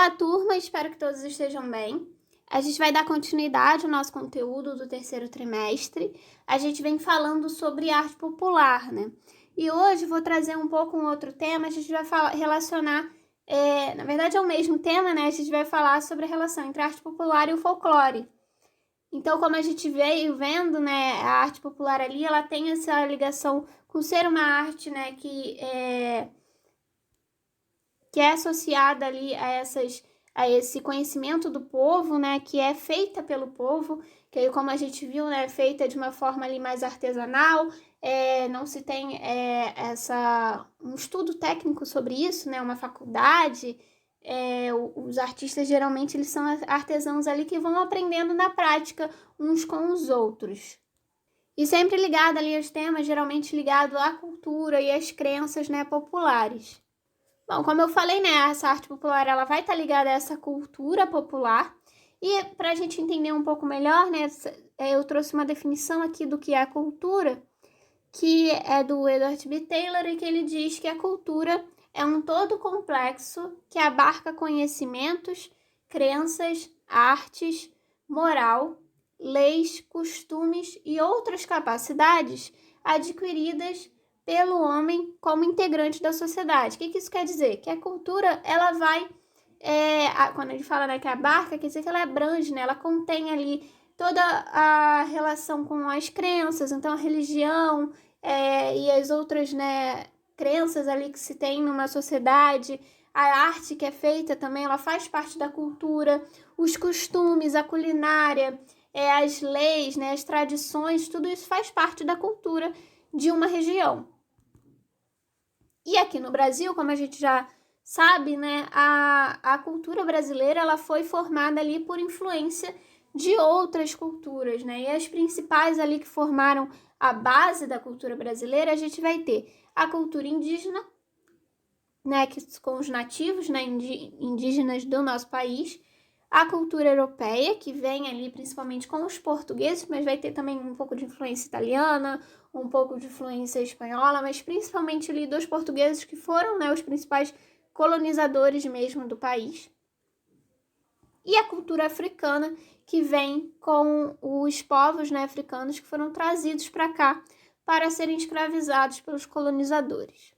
Olá, turma! Espero que todos estejam bem. A gente vai dar continuidade ao nosso conteúdo do terceiro trimestre. A gente vem falando sobre arte popular, né? E hoje vou trazer um pouco um outro tema. A gente vai relacionar, na verdade é o mesmo tema, né? A gente vai falar sobre a relação entre a arte popular e o folclore. Então, como a gente veio vendo, né, a arte popular ali, ela tem essa ligação com ser uma arte, né, que é associada ali a esse conhecimento do povo, né, que é feita pelo povo, que aí, como a gente viu, né, é feita de uma forma ali mais artesanal, não se tem um estudo técnico sobre isso, né, uma faculdade. Os artistas geralmente eles são artesãos ali que vão aprendendo na prática uns com os outros. E sempre ligado ali aos temas, geralmente ligado à cultura e às crenças, né, populares. Bom, como eu falei, né, essa arte popular ela vai estar ligada a essa cultura popular. E para a gente entender um pouco melhor, né, eu trouxe uma definição aqui do que é a cultura, que é do Edward B. Taylor, e que ele diz que a cultura é um todo complexo que abarca conhecimentos, crenças, artes, moral, leis, costumes e outras capacidades adquiridas pelo homem como integrante da sociedade. O que isso quer dizer? Que a cultura, ela vai, quando ele fala, né, que abarca, quer dizer que ela abrange, né, ela contém ali toda a relação com as crenças, então a religião e as outras, né, crenças ali que se tem numa sociedade, a arte que é feita também, ela faz parte da cultura, os costumes, a culinária, as leis, né, as tradições, tudo isso faz parte da cultura de uma região. E aqui no Brasil, como a gente já sabe, né, a cultura brasileira ela foi formada ali por influência de outras culturas, né? E as principais ali que formaram a base da cultura brasileira, a gente vai ter a cultura indígena, né, com os nativos, né, indígenas do nosso país, a cultura europeia, que vem ali principalmente com os portugueses, mas vai ter também um pouco de influência italiana, um pouco de influência espanhola, mas principalmente ali dos portugueses, que foram, né, os principais colonizadores mesmo do país. E a cultura africana, que vem com os povos, né, africanos que foram trazidos para cá para serem escravizados pelos colonizadores.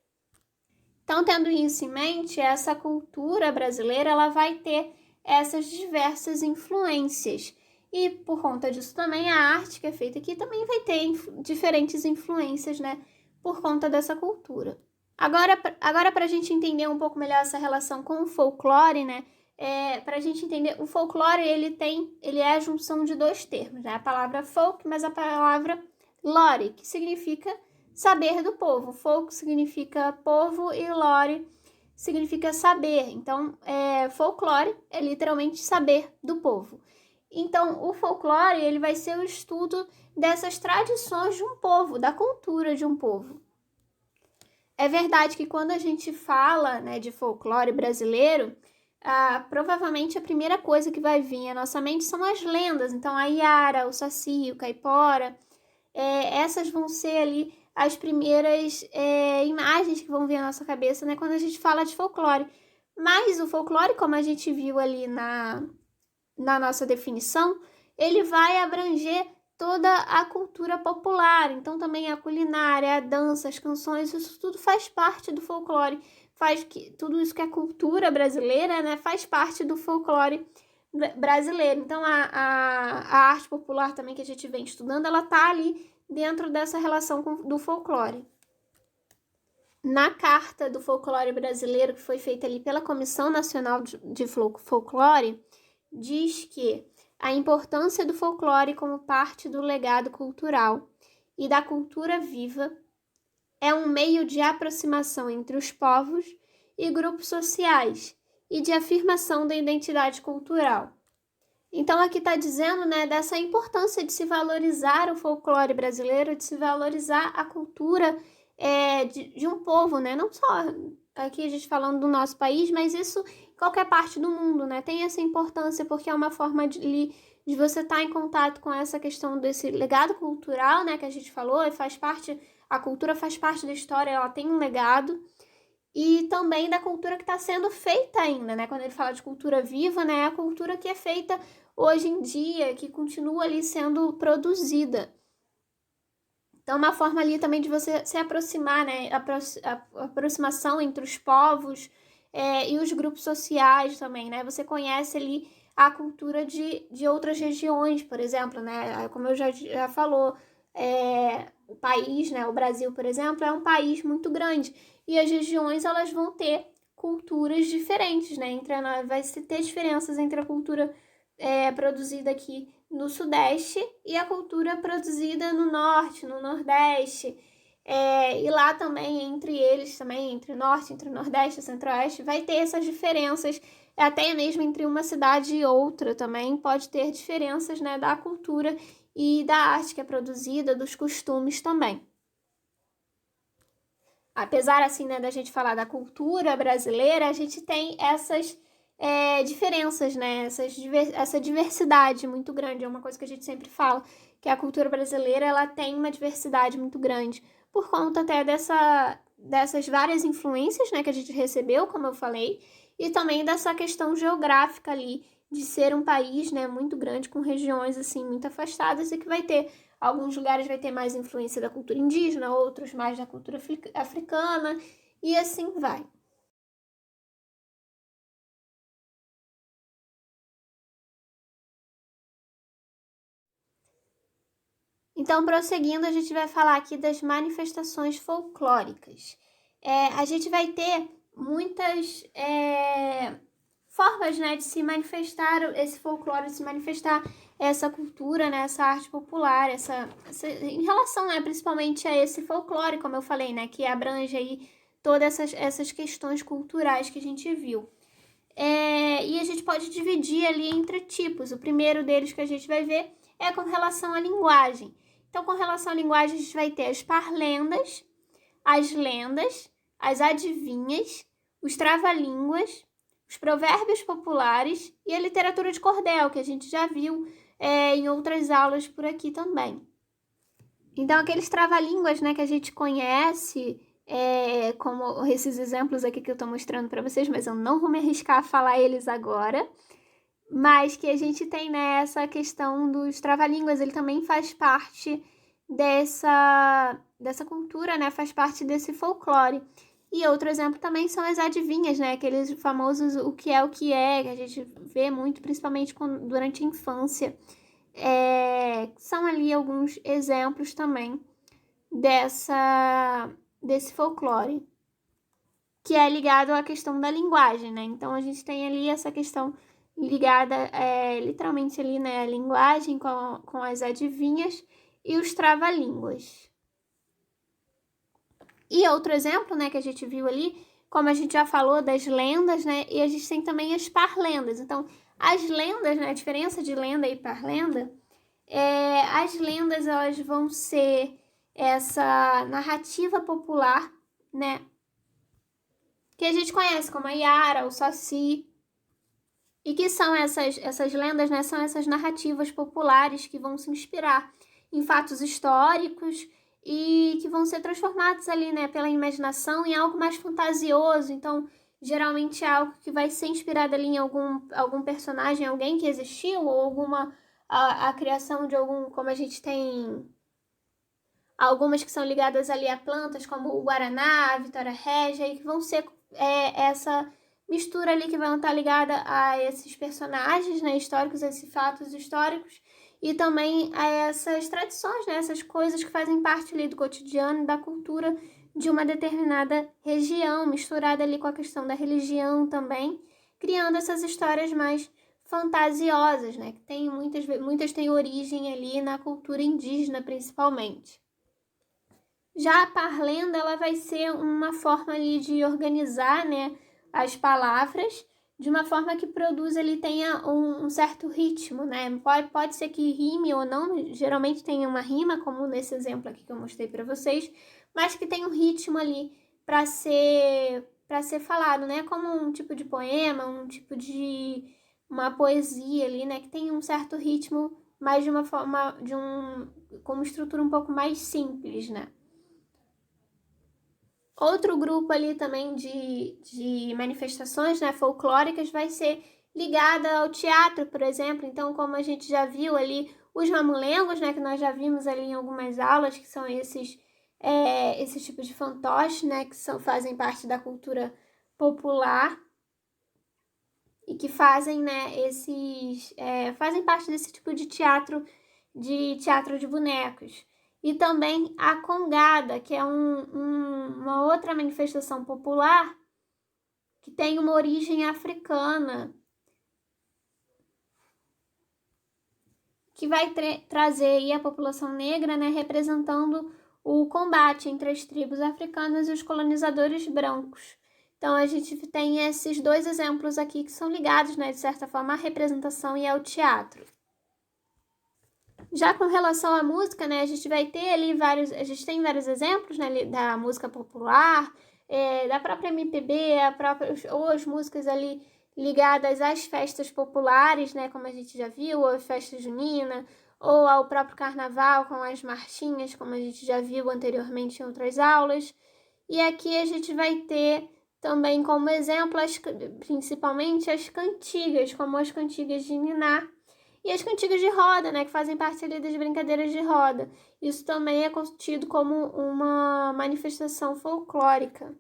Então, tendo isso em mente, essa cultura brasileira ela vai ter essas diversas influências. E por conta disso também a arte que é feita aqui também vai ter diferentes influências, né, por conta dessa cultura. Agora para a gente entender um pouco melhor essa relação com o folclore, né, para a gente entender, o folclore ele é a junção de dois termos, né, a palavra folk, mas a palavra lore, que significa saber do povo. Folk significa povo e lore significa saber. Então, folclore é literalmente saber do povo. Então, o folclore ele vai ser o estudo dessas tradições de um povo, da cultura de um povo. É verdade que quando a gente fala, né, de folclore brasileiro, provavelmente a primeira coisa que vai vir à nossa mente são as lendas. Então, a Iara, o Saci, o Caipora, essas vão ser ali as primeiras imagens que vão vir à nossa cabeça, né, quando a gente fala de folclore. Mas o folclore, como a gente viu ali na nossa definição, ele vai abranger toda a cultura popular. Então também a culinária, a dança, as canções, isso tudo faz parte do folclore. Tudo isso que é cultura brasileira, né, faz parte do folclore brasileiro. Então a arte popular também que a gente vem estudando, ela tá ali dentro dessa relação do folclore. Na Carta do Folclore Brasileiro, que foi feita ali pela Comissão Nacional de Folclore, diz que a importância do folclore como parte do legado cultural e da cultura viva é um meio de aproximação entre os povos e grupos sociais e de afirmação da identidade cultural. Então, aqui está dizendo, né, dessa importância de se valorizar o folclore brasileiro, de se valorizar a cultura de um povo, né? Não só aqui a gente falando do nosso país, mas isso em qualquer parte do mundo, né? Tem essa importância porque é uma forma de você estar em contato com essa questão desse legado cultural, né, que a gente falou, a cultura faz parte da história, ela tem um legado. e também da cultura que está sendo feita ainda, né? Quando ele fala de cultura viva, né? É a cultura que é feita hoje em dia, que continua ali sendo produzida. Então, uma forma ali também de você se aproximar, né? A aproximação entre os povos e os grupos sociais também, né? Você conhece ali a cultura de outras regiões, por exemplo, né? Como eu já falou, o país, né? O Brasil, por exemplo, é um país muito grande. E as regiões, elas vão ter culturas diferentes, né? Vai ter diferenças entre a cultura produzida aqui no Sudeste e a cultura produzida no Norte, no Nordeste. E lá também, entre eles, também, entre o Norte, entre o Nordeste e o Centro-Oeste, vai ter essas diferenças, até mesmo entre uma cidade e outra também pode ter diferenças, né, da cultura e da arte que é produzida, dos costumes também. Apesar, assim, né, da gente falar da cultura brasileira, a gente tem essas diferenças, né? Essa diversidade muito grande. É uma coisa que a gente sempre fala, que a cultura brasileira, ela tem uma diversidade muito grande, por conta até dessas várias influências, né, que a gente recebeu, como eu falei, e também dessa questão geográfica ali, de ser um país, né, muito grande, com regiões, assim, muito afastadas, e que vai ter alguns lugares vai ter mais influência da cultura indígena, outros mais da cultura africana, e assim vai. Então, prosseguindo, a gente vai falar aqui das manifestações folclóricas. A gente vai ter muitas formas, né, de se manifestar esse folclore, de se manifestar essa cultura, né, essa arte popular, em relação, né, principalmente a esse folclore, como eu falei, né, que abrange aí todas essas questões culturais que a gente viu. E a gente pode dividir ali entre tipos. O primeiro deles que a gente vai ver é com relação à linguagem. Então, com relação à linguagem, a gente vai ter as parlendas, as lendas, as adivinhas, os trava-línguas, os provérbios populares e a literatura de cordel, que a gente já viu em outras aulas por aqui também. Então, aqueles trava-línguas, né, que a gente conhece, como esses exemplos aqui que eu estou mostrando para vocês, mas eu não vou me arriscar a falar eles agora, mas que a gente tem, né, essa questão dos trava-línguas, ele também faz parte dessa cultura, né, faz parte desse folclore. E outro exemplo também são as adivinhas, né, aqueles famosos o que é, que a gente vê muito, principalmente durante a infância. São ali alguns exemplos também desse folclore, que é ligado à questão da linguagem, né? Então, a gente tem ali essa questão ligada, literalmente ali, né, a linguagem com as adivinhas e os trava-línguas. E outro exemplo, né, que a gente viu ali, como a gente já falou das lendas, né, e a gente tem também as parlendas. Então, as lendas, né, a diferença de lenda e parlenda, as lendas, elas vão ser essa narrativa popular, né, que a gente conhece como a Yara, o Saci, e que são essas lendas, né, são essas narrativas populares que vão se inspirar em fatos históricos e que vão ser transformados ali, né, pela imaginação em algo mais fantasioso. Então, geralmente é algo que vai ser inspirado ali em algum personagem, alguém que existiu, ou a criação de algum, como a gente tem algumas que são ligadas ali a plantas, como o Guaraná, a Vitória Régia, e que vão ser essa mistura ali que vão estar ligada a esses personagens, né, históricos, a esses fatos históricos, e também a essas tradições, né, essas coisas que fazem parte ali do cotidiano e da cultura de uma determinada região, misturada ali com a questão da religião também, criando essas histórias mais fantasiosas, né, que tem muitas têm origem ali na cultura indígena, principalmente. Já a parlenda, ela vai ser uma forma ali de organizar, né, as palavras de uma forma que produza ali, tenha um certo ritmo, né? Pode ser que rime ou não, geralmente tem uma rima, como nesse exemplo aqui que eu mostrei para vocês, mas que tem um ritmo ali para ser falado, né? Como um tipo de poema, um tipo de uma poesia ali, né? Que tem um certo ritmo, mas de uma forma, com uma estrutura um pouco mais simples, né? Outro grupo ali também de manifestações, né, folclóricas vai ser ligada ao teatro, por exemplo. Então, como a gente já viu ali, os mamulengos, né, que nós já vimos ali em algumas aulas, que são esses tipos de fantoches, né, que fazem parte da cultura popular e que fazem, né, fazem parte desse tipo de teatro de bonecos. E também a congada, que é uma outra manifestação popular que tem uma origem africana, que vai trazer aí a população negra, né, representando o combate entre as tribos africanas e os colonizadores brancos. Então, a gente tem esses dois exemplos aqui que são ligados, né, de certa forma, à representação e ao teatro. Já com relação à música, né, a gente vai ter ali tem vários exemplos, né, da música popular, da própria MPB, ou as músicas ali ligadas às festas populares, né, como a gente já viu, ou às festas juninas, ou ao próprio carnaval com as marchinhas, como a gente já viu anteriormente em outras aulas. E aqui a gente vai ter também como exemplo, principalmente as cantigas, como as cantigas de niná, e as cantigas de roda, né, que fazem parte ali das brincadeiras de roda. Isso também é tido como uma manifestação folclórica.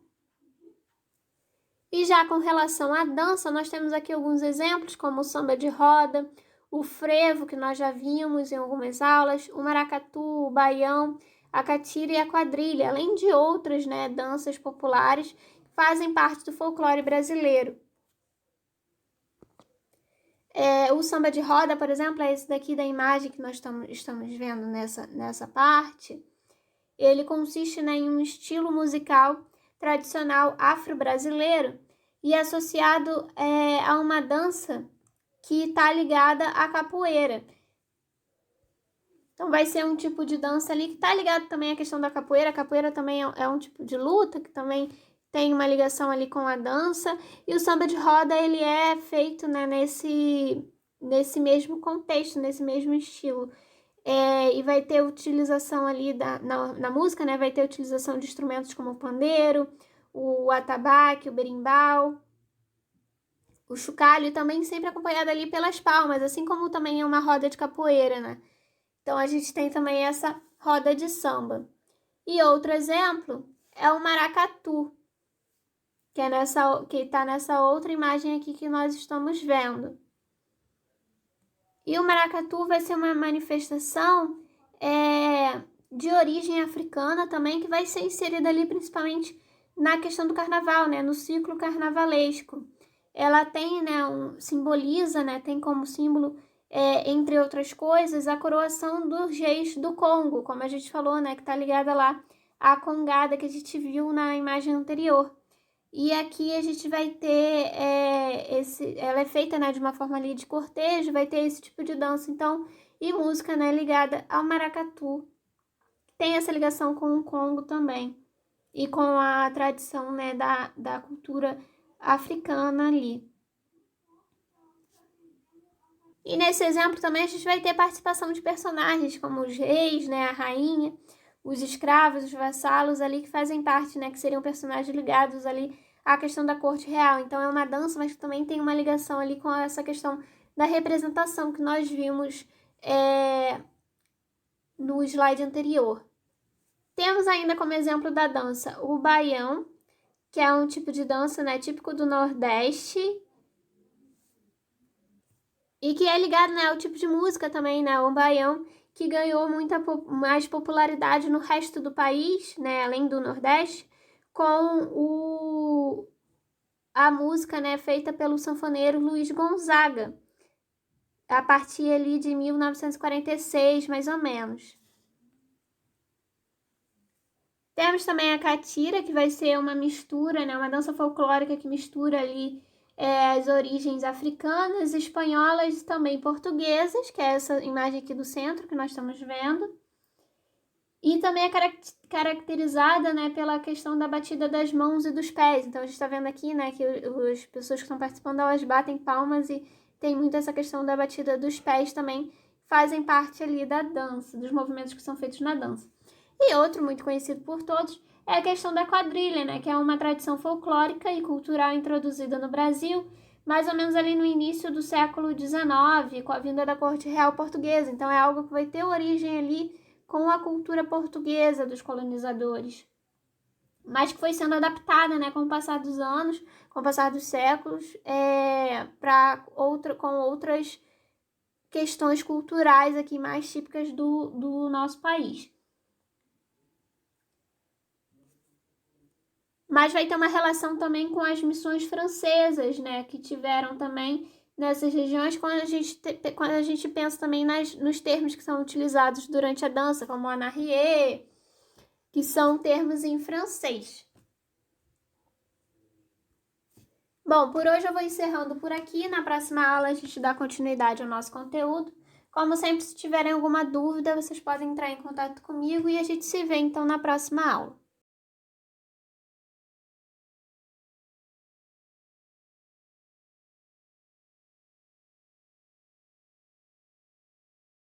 E já com relação à dança, nós temos aqui alguns exemplos, como o samba de roda, o frevo, que nós já vimos em algumas aulas, o maracatu, o baião, a catira e a quadrilha, além de outras, né, danças populares que fazem parte do folclore brasileiro. O samba de roda, por exemplo, é esse daqui da imagem que nós estamos vendo nessa parte. Ele consiste, né, em um estilo musical tradicional afro-brasileiro e associado a uma dança que está ligada à capoeira. Então, vai ser um tipo de dança ali que está ligado também à questão da capoeira. A capoeira também é um tipo de luta que também tem uma ligação ali com a dança. E o samba de roda, ele é feito, né, nesse mesmo contexto, nesse mesmo estilo. E vai ter utilização ali na música, né? Vai ter utilização de instrumentos como o pandeiro, o atabaque, o berimbau, o chocalho, e também sempre acompanhado ali pelas palmas, assim como também é uma roda de capoeira, né? Então a gente tem também essa roda de samba. E outro exemplo é o maracatu, que está nessa outra imagem aqui que nós estamos vendo. E o maracatu vai ser uma manifestação de origem africana também, que vai ser inserida ali principalmente na questão do carnaval, né, no ciclo carnavalesco. Ela tem, né, simboliza, né, tem como símbolo, entre outras coisas, a coroação dos reis do Congo, como a gente falou, né, que está ligada lá à congada que a gente viu na imagem anterior. E aqui a gente vai ter ela é feita, né, de uma forma ali de cortejo, vai ter esse tipo de dança, então, e música, né, ligada ao maracatu. Tem essa ligação com o Congo também, e com a tradição, né, da cultura africana ali. E nesse exemplo também a gente vai ter participação de personagens como os reis, né, a rainha, os escravos, os vassalos ali que fazem parte, né, que seriam personagens ligados ali à questão da corte real. Então é uma dança, mas também tem uma ligação ali com essa questão da representação que nós vimos no slide anterior. Temos ainda como exemplo da dança o baião, que é um tipo de dança, né, típico do Nordeste, e que é ligado, né, ao tipo de música também, né, o baião, que ganhou muita mais popularidade no resto do país, né, além do Nordeste, com a música, né, feita pelo sanfoneiro Luiz Gonzaga, a partir ali de 1946, mais ou menos. Temos também a catira, que vai ser uma mistura, né, uma dança folclórica que mistura ali as origens africanas, espanholas e também portuguesas, que é essa imagem aqui do centro que nós estamos vendo. E também é caracterizada, né, pela questão da batida das mãos e dos pés. Então a gente está vendo aqui, né, que as pessoas que estão participando, elas batem palmas e tem muito essa questão da batida dos pés também, fazem parte ali da dança, dos movimentos que são feitos na dança. E outro muito conhecido por todos é a questão da quadrilha, né, que é uma tradição folclórica e cultural introduzida no Brasil, mais ou menos ali no início do século XIX, com a vinda da corte real portuguesa. Então é algo que vai ter origem ali com a cultura portuguesa dos colonizadores, mas que foi sendo adaptada, né, com o passar dos anos, com o passar dos séculos, com outras questões culturais aqui mais típicas do nosso país. Mas vai ter uma relação também com as missões francesas, né, que tiveram também nessas regiões, quando a gente pensa também nos termos que são utilizados durante a dança, como en arrière, que são termos em francês. Bom, por hoje eu vou encerrando por aqui. Na próxima aula a gente dá continuidade ao nosso conteúdo. Como sempre, se tiverem alguma dúvida, vocês podem entrar em contato comigo e a gente se vê então na próxima aula.